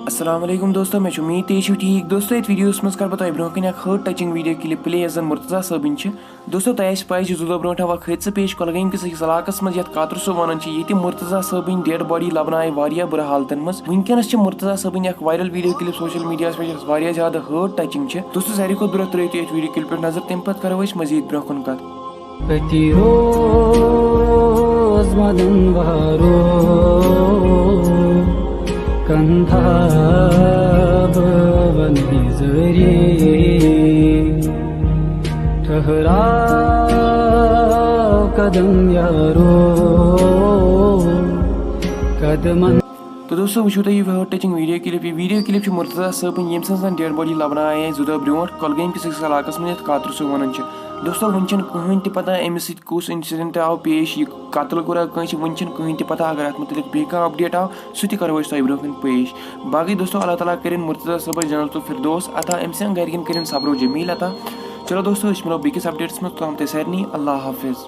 अस्सलाम वालेकुम दोस्तों, मैं उम्मीद थे ठीक। दोस्तों ये वीडियोस मज कर बह broken heart touching video clip play यस जन मुर्तजा सबन दोस्तों तह पाई जुदो ब्रो वह हादसा पेश कुलगाम किस अकिस इलाकस मज कातर सो वन ये मुर्तजा सबन डेड बॉडी लबन आए वारिया बुरा हालतन मज वनकस मुर्तजा सबन viral video clip social media पे ज्यादा हर्ट टचिंग दोस्तों सारे खुद ब्रो त्रो वीडियो क्लिप पे नजर तम पे करो मजीद ब्रो कन कत कंधा बंदी जरिए ठहरा कदम यारो कदमन। तो दोस्तों वो तुम heart touching video clip Murtaza सबन यम सन डेड बॉडी लबन आए जुदा ब्रो कुलगाम किस इलाकस मज कातर सो वन दोस्तों वन कहन तह पता अमिस कुछ इंसिडेंट आव पेश यह कतल कोरा कंस वन कहन तह पता अगर अत मुतलिक बे अपडेट आव सह करो तुम ब्रो पेश। बाकी दोस्तों अल्लाह ताला कर मुर्तजा सबस जन्नतुल फिरदौस अता अम्स घरकन कर सब्रो जमील अता। चलो दोस्तों मिलो बेकिस अपडेट्स में तोहम ते सारे अल्लाह हाफिज।